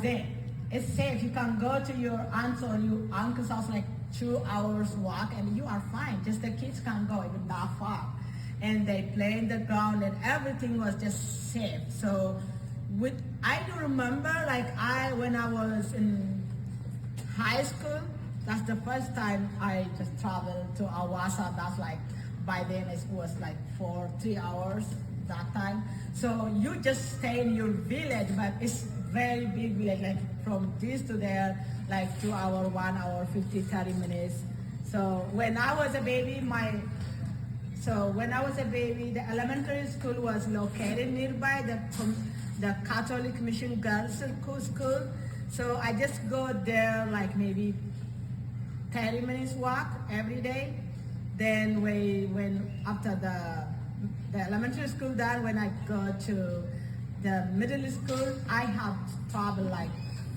then. It's safe. You can go to your aunt's or your uncle's house like 2 hours walk and you are fine. Just the kids can go even that far. And they play in the ground and everything was just safe. So I do remember when I was in high school, that's the first time I just traveled to Awasa. That's like, by then it was like 3 hours that time. So you just stay in your village, but it's very big village, like from this to there, like 2 hour, 1 hour, 50, 30 minutes. So when I was a baby, the elementary school was located nearby the Catholic Mission Girls School. So I just go there like maybe 30 minutes walk every day. Then when after the elementary school done, when I go to the middle school, I have to travel like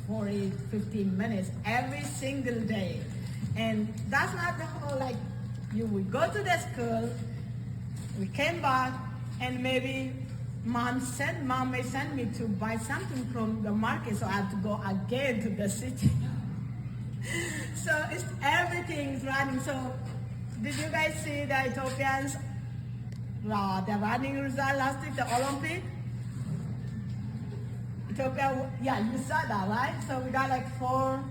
40, 15 minutes every single day. And that's not the whole, like, we go to the school, we came back, and maybe mom may send me to buy something from the market, so I have to go again to the city. So everything's running. So did you guys see the Ethiopians, the running result last week, the Olympic? Ethiopia, yeah, you saw that, right? So we got like 4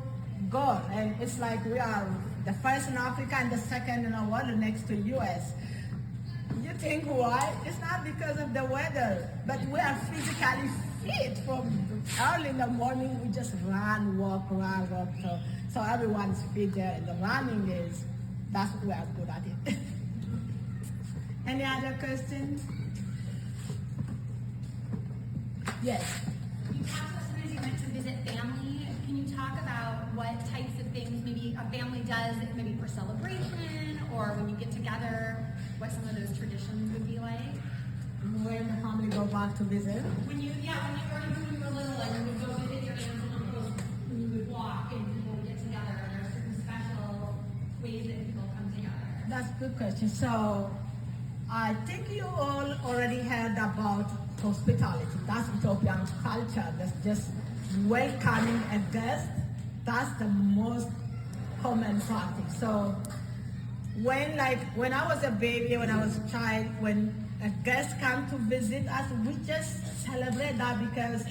gold, and it's like we are the first in Africa and the second in the world next to US. You think why? It's not because of the weather, but we are physically fit. From early in the morning, we just walk. So everyone's fit there, and the running that's what we are good at it. Any other questions? Yes. You talked about sometimes you went to visit family. Can you talk about what types of things maybe a family does, maybe for celebration or when you get together, what some of those traditions would be like? When the family go back to visit? When you were little, like you would go visit your aunts and uncles, and you would walk and people would get together, and there are certain special ways that people come together. That's a good question. So I think you all already heard about hospitality. That's Ethiopian culture. That's just welcoming a guest. That's the most common practice. So when I was a baby, when I was a child, when a guest come to visit us, we just celebrate that because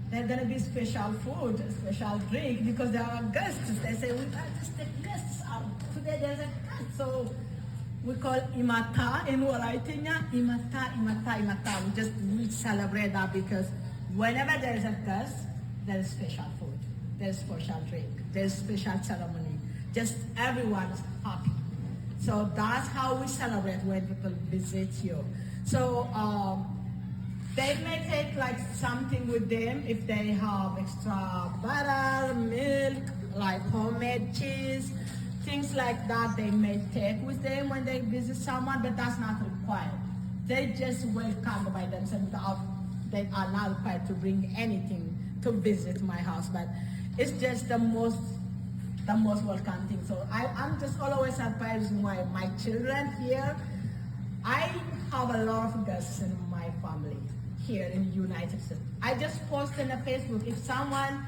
there's gonna be special food, special drink, because there are guests. They say we got to take guests out. Today there's a guest. So we call imata in Walaitinya, imata. We celebrate that because whenever there is a guest, there is special food, there's special drink, there's special ceremony. Just everyone's happy. So that's how we celebrate when people visit you. So they may take like something with them if they have extra butter, milk, like homemade cheese, things like that they may take with them when they visit someone, but that's not required. They just welcome by themselves. They are not required to bring anything to visit my house, but it's just the most welcome thing. So I'm just always surprised why my children here, I have a lot of guests in my family here in the United States. I just post on Facebook, if someone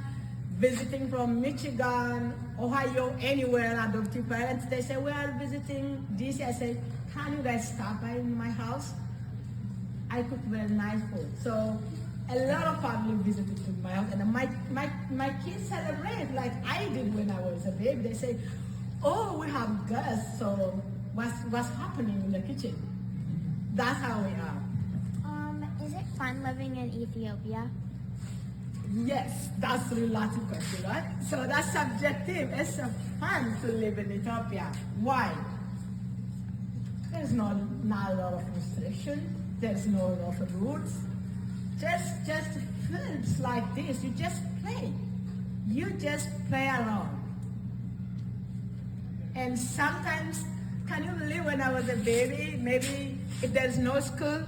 visiting from Michigan, Ohio, anywhere, adoptive parents, they say, we are visiting DC. I say, can you guys stop by in my house? I cook very nice food. So a lot of family visited to my house, and my kids celebrate like I did when I was a baby. They say, oh, we have guests, so what's happening in the kitchen? That's how we are. Is it fun living in Ethiopia? Yes, that's a relative question, right? So that's subjective. It's fun to live in Ethiopia. Why? There's not a lot of restriction. There's no lot of rules. Just fields like this. You just play. You just play around. And sometimes, can you believe when I was a baby, maybe if there's no school,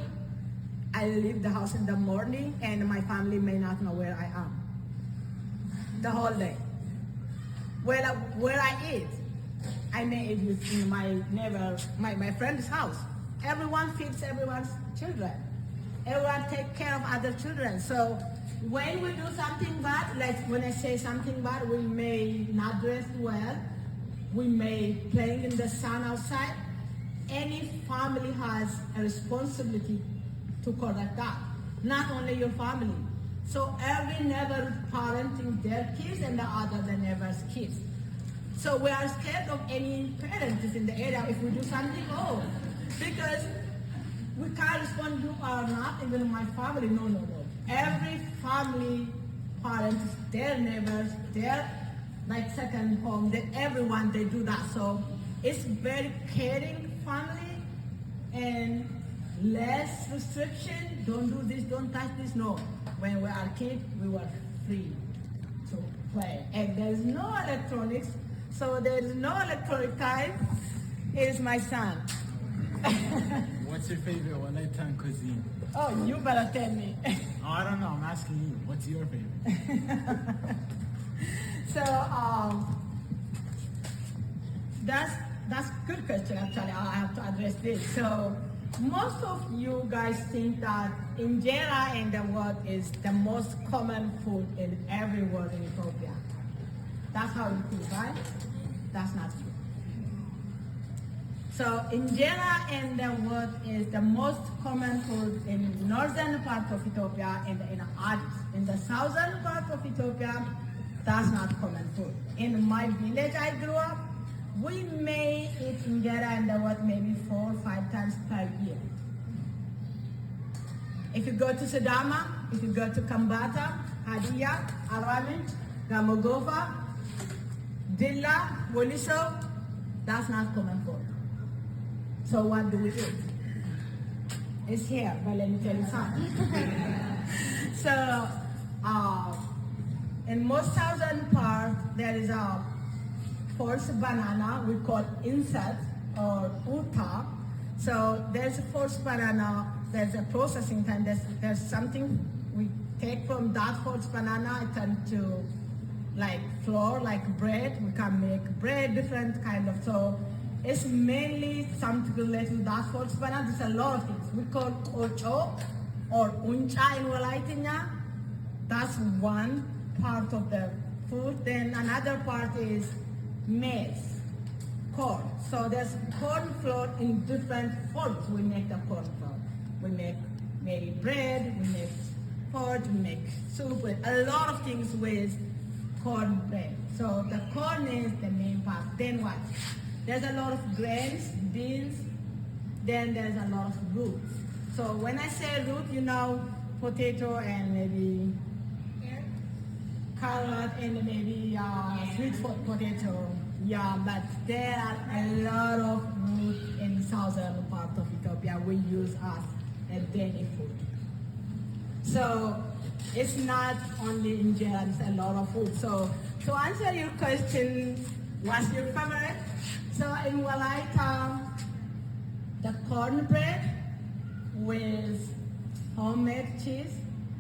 I leave the house in the morning and my family may not know where I am the whole day. Where I eat, I may eat in my neighbor, my friend's house. Everyone feeds everyone's children. Everyone take care of other children. So when we do something bad, like when I say something bad, we may not dress well, we may playing in the sun outside. Any family has a responsibility to correct that, not only your family. So every neighbor parenting their kids and the other the neighbor's kids. So we are scared of any parents in the area if we do something wrong, because we can't respond, you are not even my family, no. Every family parents, their neighbors, their like second home, everyone, they do that. So it's very caring family and less restriction, don't do this, don't touch this, no. When we are kids, we were free to play. And there's no electronics, so there's no electronic time. Here's my son. What's your favorite Walaitan cuisine? Oh, you better tell me. Oh, I don't know. I'm asking you. What's your favorite? So that's good question. Actually, I have to address this. So most of you guys think that injera in the world is the most common food in every world in Ethiopia. That's how you think, right? That's not true. So injera in the world is the most common food in northern part of Ethiopia and in Addis. In the southern part of Ethiopia, that's not common food. In my village I grew up, we may eat injera in the world maybe 4 or 5 times per year. If you go to Sidama, if you go to Kambata, Hadia, Aramit, Gamogova, Dilla, Woliso, that's not common food. So what do we eat? It's here, but let me tell you something. So, in most southern part, there is a forced banana we call insect or uta. So there's a forced banana, there's a processing time, there's something we take from that forced banana, it turns to like flour, like bread. We can make bread, different kind of, so it's mainly something related to that forced banana. There's a lot of things. We call ocho or uncha in Walaitinya. That's one part of the food. Then another part is maize, corn. So there's corn flour in different forms. We make the corn flour. We make maybe bread, we make porridge, we make soup, with a lot of things with corn bread. So the corn is the main part. Then what? There's a lot of grains, beans, then there's a lot of roots. So when I say root, you know, potato and maybe carrot and maybe sweet potato. Yeah, but there are a lot of root in southern part of Ethiopia we use as a daily food. So it's not only injera, it's a lot of food. So to answer your question, what's your favorite? So in Walaita, the cornbread with homemade cheese,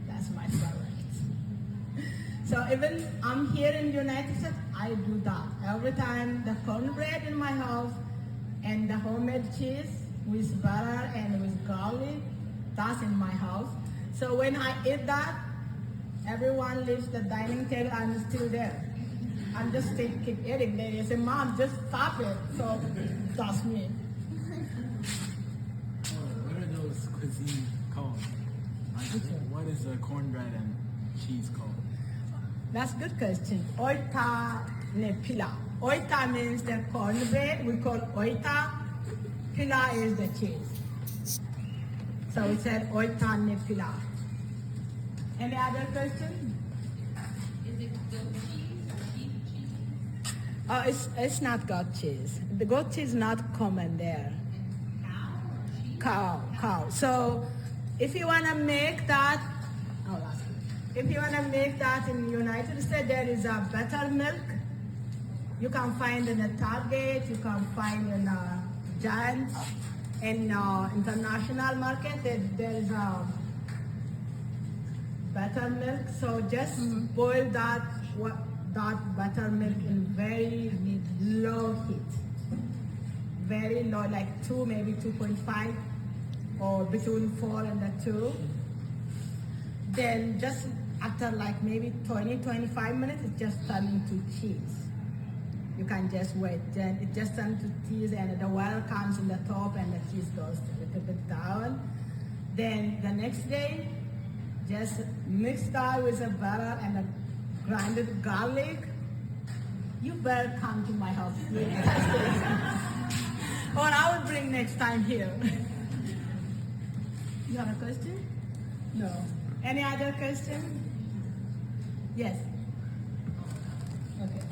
that's my favorite. So even I'm here in the United States, I do that. Every time the cornbread in my house and the homemade cheese with butter and with garlic, that's in my house. So when I eat that, everyone leaves the dining table, I'm still there. I'm just keep eating. They say, Mom, just stop it. So that's me. What are those cuisine called? What is the cornbread and cheese called? That's a good question. Oita ne pila. Oita means the cornbread. We call oita. Pila is the cheese. So we said oita ne pila. Any other question? Is it goat cheese or beef cheese? It's not goat cheese. The goat cheese is not common there. Cow. So if you want to make that, if you want to make that in the United States, there is a buttermilk. You can find in a Target, you can find in a Giant, in international market, there is a buttermilk. So just boil that buttermilk in very low heat. Very low, like 2, maybe 2.5, or between 4 and 2. Then just after like maybe 20, 25 minutes, it just turns into cheese. You can just wait. Then it just turns to cheese and the water comes in the top and the cheese goes a little bit down. Then the next day, just mix that with the butter and the grinded garlic. You better come to my house. Or I will bring next time here. You have a question? No. Any other question? Yes. Okay.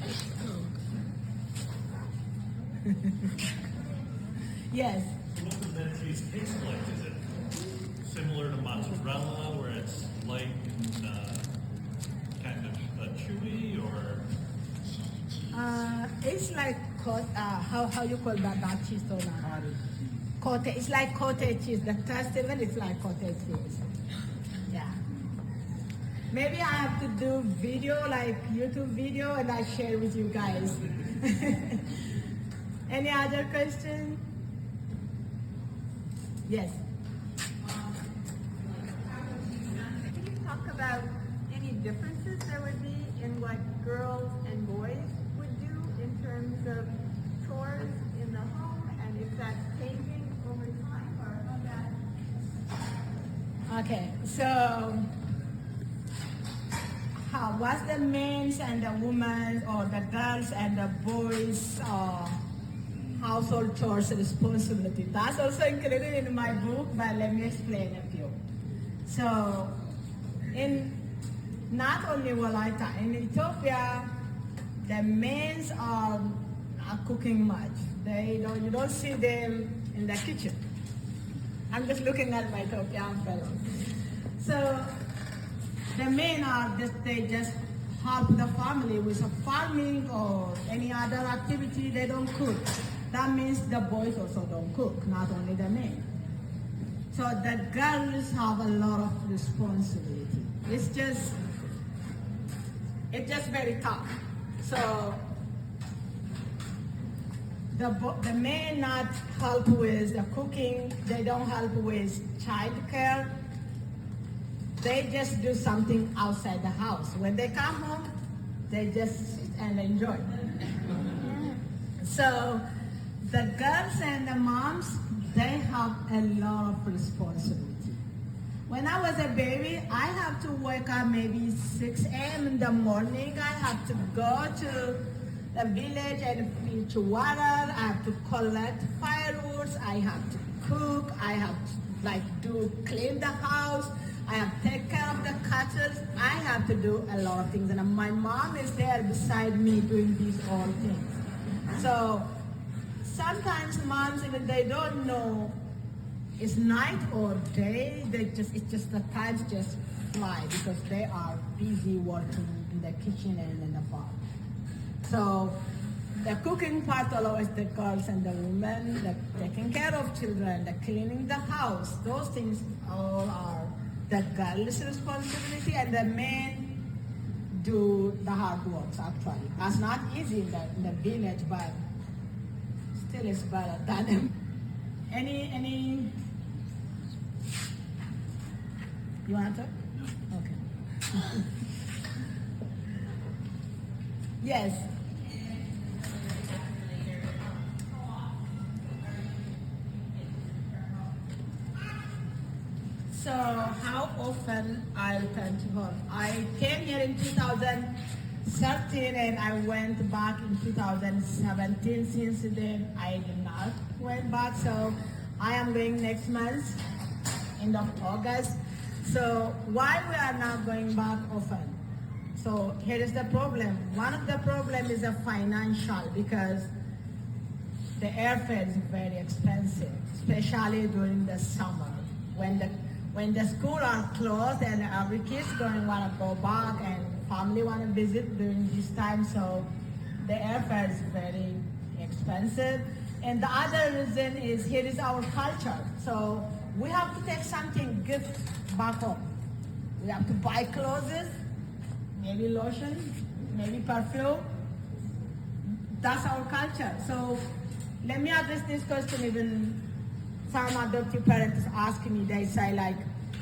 Yes. So what does that cheese taste like? Is it similar to mozzarella, where it's light and kind of chewy, or? It's like how you call that cheese or not? Cottage. It's like cottage cheese. The taste of it is like cottage cheese. Yeah. Maybe I have to do video, like YouTube video, and I share with you guys. Any other question? Yes. Can you talk about any differences there would be in what girls and boys would do in terms of chores in the home, and if that's changing over time or how that? Okay, so what's the men's and the women's or the girls and the boys' household chores responsibility? That's also included in my book, but let me explain a few. So, in not only Walaita, in Ethiopia, the men are not cooking much. You don't see them in the kitchen. I'm just looking at my Ethiopian fellow. So the men they just help the family with a farming or any other activity. They don't cook. That means the boys also don't cook, not only the men. So the girls have a lot of responsibility. It's just very tough. So the men not help with the cooking. They don't help with child care. They just do something outside the house. When they come home, they just sit and enjoy. So the girls and the moms, they have a lot of responsibility. When I was a baby, I have to wake up maybe 6 a.m. in the morning. I have to go to the village and fetch water. I have to collect firewood. I have to cook. I have to clean the house. I have to take care of the cattle. I have to do a lot of things. And my mom is there beside me doing these all things. So sometimes moms, even they don't know it's night or day. It's just the times just fly because they are busy working in the kitchen and in the farm. So the cooking part always the girls and the women, the taking care of children, the cleaning the house. Those things all are the girls' responsibility, and the men do the hard work. Actually, that's not easy in the village, but still it's better than them. Any? You want to? Okay. Yes. So how often I return to home? I came here in 2013 and I went back in 2017. Since then, I did not went back. So I am going next month, end of August. So why we are not going back often? So here is the problem. One of the problem is a financial, because the airfare is very expensive, especially during the summer when the school are closed and every kids going want to go back and family want to visit during this time. So the airfare is very expensive. And the other reason is here is our culture. So we have to take something good back home. We have to buy clothes, maybe lotion, maybe perfume. That's our culture. So let me address this question. Even some adoptive parents ask me, they say like,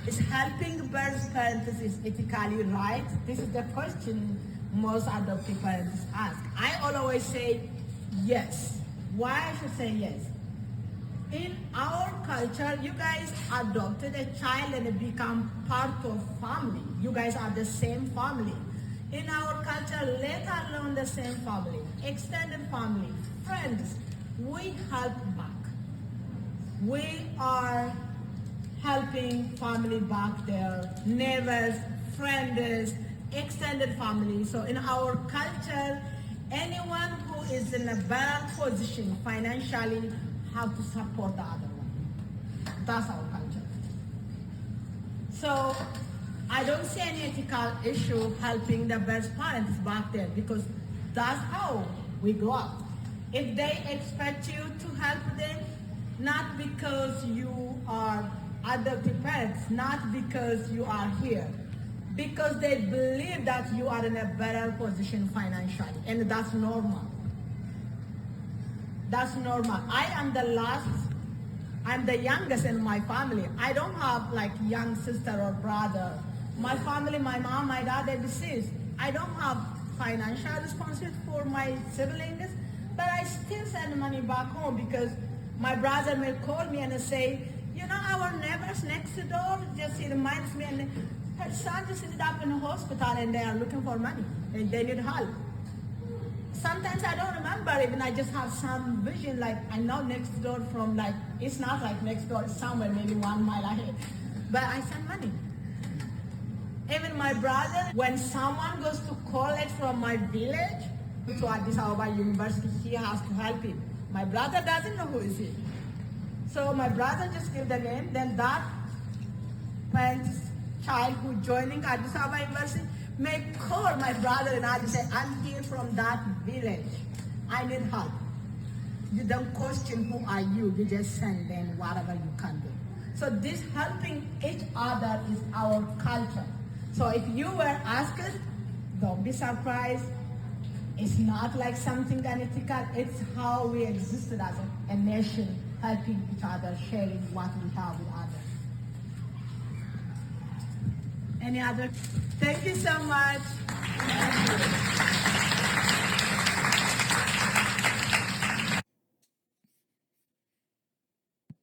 Is helping birth parents is ethically right? This is the question most adoptive parents ask. I always say yes. Why I should say yes? In our culture, you guys adopted a child and it become part of family. You guys are the same family. In our culture, let alone the same family, extended family, friends, we help back. We are helping family back there, neighbors, friends, extended family. So in our culture, anyone who is in a better position financially have to support the other one. That's our culture. So I don't see any ethical issue helping the birth parents back there because that's how we grow up. If they expect you to help them, not because you are adoptive parents, not because you are here, because they believe that you are in a better position financially, and that's normal. That's normal. I am the last, I'm the youngest in my family. I don't have like young sister or brother. My family, my mom, my dad, they're deceased. I don't have financial responsibility for my siblings, but I still send money back home because my brother may call me and say, you know, our neighbors next door, just he reminds me, and her son just ended up in a hospital and they are looking for money and they need help. Sometimes I don't remember even, I just have some vision, like I know next door from like, it's not like next door, it's somewhere maybe 1 mile ahead, but I send money. Even my brother, when someone goes to college from my village to Addis Ababa University, he has to help him. My brother doesn't know who is he. So my brother just give the name, then that parent's child who joining Addis Ababa University may call my brother and I say, I'm here from that village. I need help. You don't question who are you, you just send them whatever you can do. So this helping each other is our culture. So if you were asked, don't be surprised. It's not like something unethical, it's how we existed as a nation, helping each other, sharing what we have with others. Any other? Thank you so much.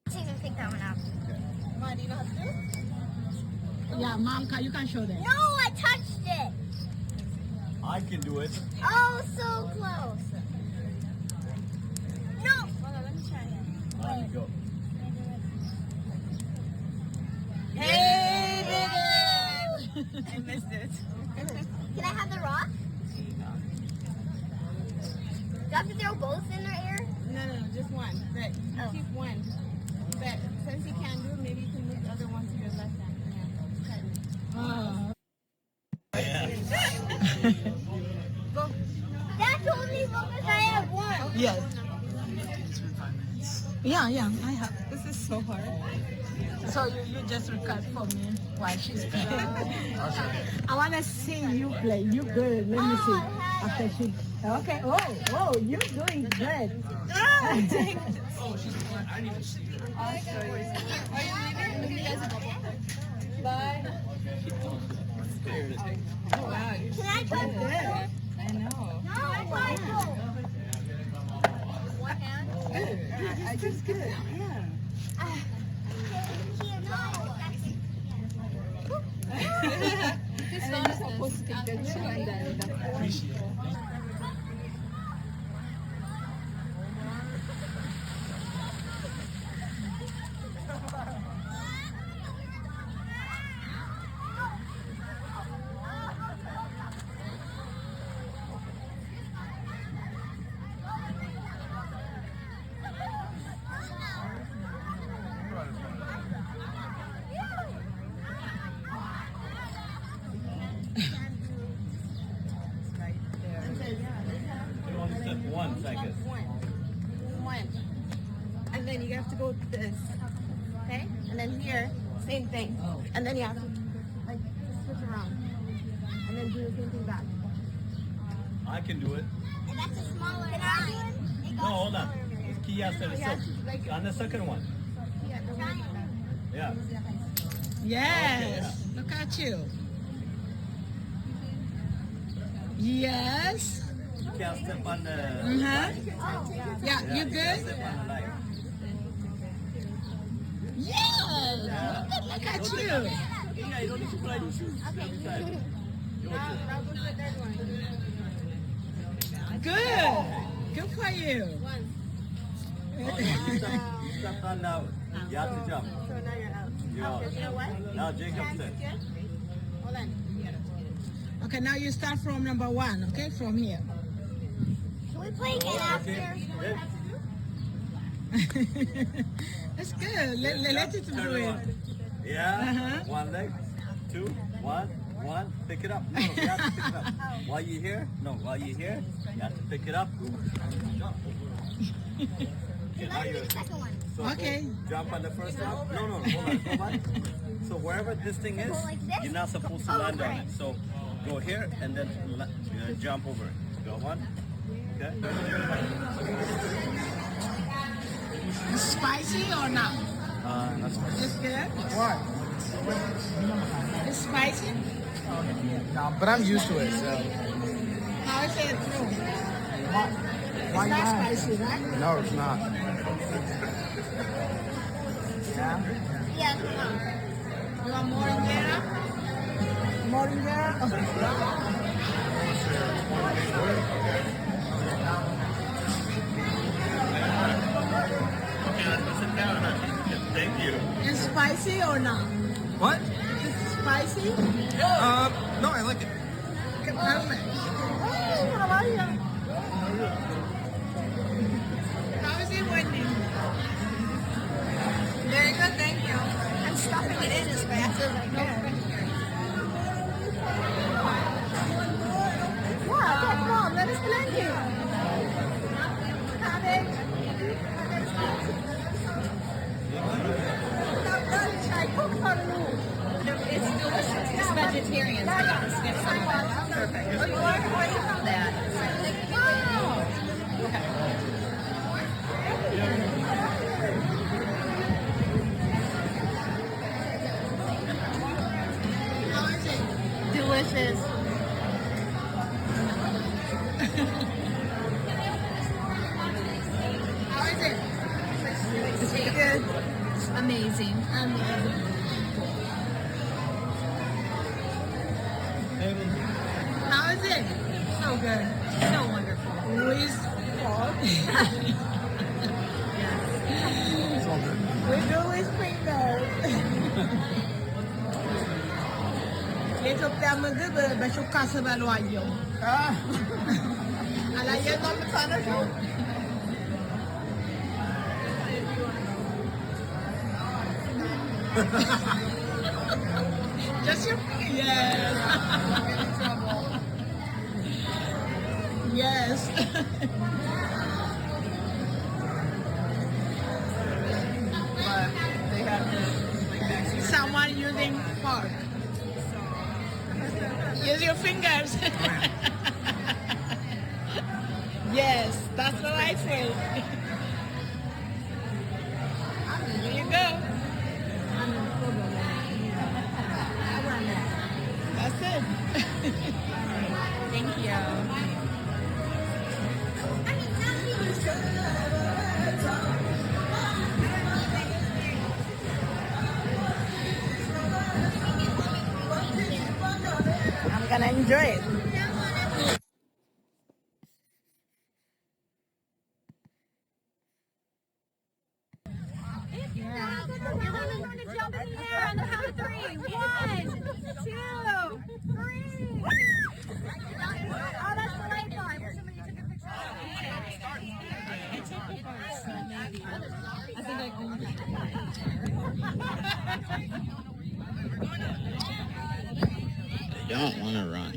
Let's even pick that one up. Mom, do you know how to do it? Yeah, Mom, you can show them. No, I touched it. I can do it. Oh, so close. No. Hold on, let me try it. There you go. Hey, did it! I missed it. Can I have the rock? Do I have to throw both in the air? No, just one. But Oh. keep one. But since you can't do it, maybe you can move the other one to your left hand. Go. That's only because I have one. Yes. Yeah, I have. This is so hard. So you just record for me while she's playing. I want to see you play. You good. Let me see. After she. Okay. Oh, you're doing great. Are you leaving? Look at you guys. Bye. Oh, wow. Can I touch it? I know. No, I tried both. One hand? I just good. Yeah. Just not supposed to take the two and then Appreciate it. You only took 1 second. One. And then you have to go this. Okay? And then here, same thing. And then you have to like switch around. And then do the same thing back. I can do it. And that's a smaller line. No, hold on. Key has to Yeah, like- on the second one. Yeah, the one. Yeah. Yes. Look at you. Yes. You can't step on the Uh-huh. Yeah, you you can't good? step on the line. Yes. Look at you. Yeah, you don't need to fly your shoes every time. Good. Good for you. You step on now. You have to jump. So now you're out. You're out. You know what? Now Jacob step. Hold on. Okay, now you start from number 1, okay? From here. Can we play again after? That's good. Let it do Turn it. around. Yeah. Uh-huh. One leg. 2, 1, 1. Pick it up. No, you have to pick it up. While you're here, while you're here, you have to pick it up. Okay, now you're. Second one. So Okay. go jump on the first one. No, hold on, go back. So wherever this thing is, like this? you're not supposed to land on it. So go here and then jump over it. Go on. Okay. It's spicy or not? That's fine. It's good. Why? It's spicy. Nah, but I'm used to it, so. How is it? No. Why It's not not? spicy, right? No, it's not. Yeah? Yeah, come on. You want more in there? More in there? Okay, let's go sit down. Thank you. It's spicy or not? What? It's spicy? No, I like it. Okay, perfect. Oh, how are you? How is it, Wendy? Very good, thank you. I'm stuffing it in as fast as I can. Yeah, okay, come on, let us plenty. It's delicious. It's vegetarian. It's perfect. Oh, you are? Where you from that? How is it? Delicious. How is it? It's good. Amazing. Amazing. How is it? So good. So wonderful. With pork. It's all good. We do with fingers. የኢትዮጵያ ምግብ በሹካ ስበለው አየሁ። አላየኸውም? የምታነሺው? Just your finger. Yes. Yes. Someone using fork. Use your fingers. Yes, that's the right way. There you go. That's it. Thank you. I'm gonna enjoy it. You're going to jump in the air on the count of 3. 1, 2, 3. Oh, that's the right part. Where somebody took a picture. I think I own They don't want to run.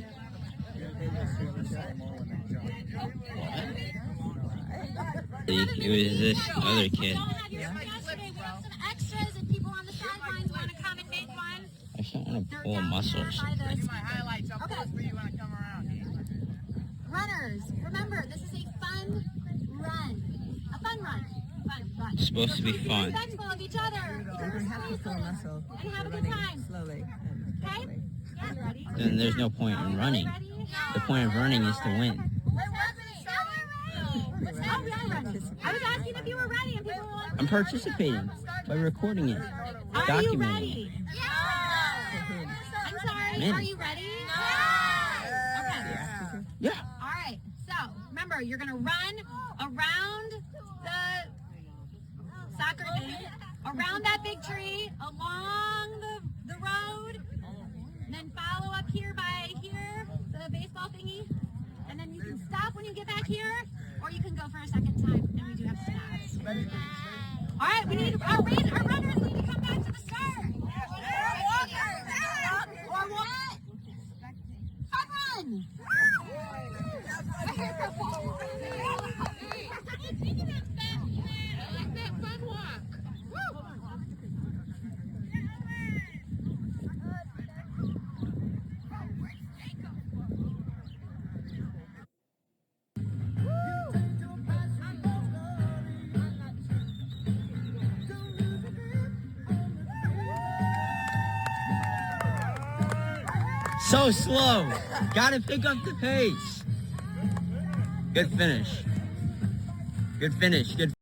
It was this other kid. We have some extras if people on the sidelines want to come and make one. I just don't want to pull a muscle or something. Runners, remember, this is a fun run. A fun run. Fun, It's supposed to be Be fun. respectful of each other. We don't have to film ourselves And have a good running time. slowly and Okay? carefully. Yeah, ready? Then there's no point in running. The point of running is to win. Oh, we are ready. I was asking if you were ready, and people were like, I'm participating by recording it, "Are you documenting it. ready?" I'm sorry. Maybe. Are you ready? Okay. Yeah. All right. So remember, you're gonna run around the soccer thing, around that big tree, along the road, and then follow up here by here, the baseball thingy, and then you can stop when you get back here, or you can go for a second time, and we do have to stop. All right, we need our runners need to come back to the start. Or what? Run! So slow. Gotta pick up the pace. Good finish. Good finish. Good.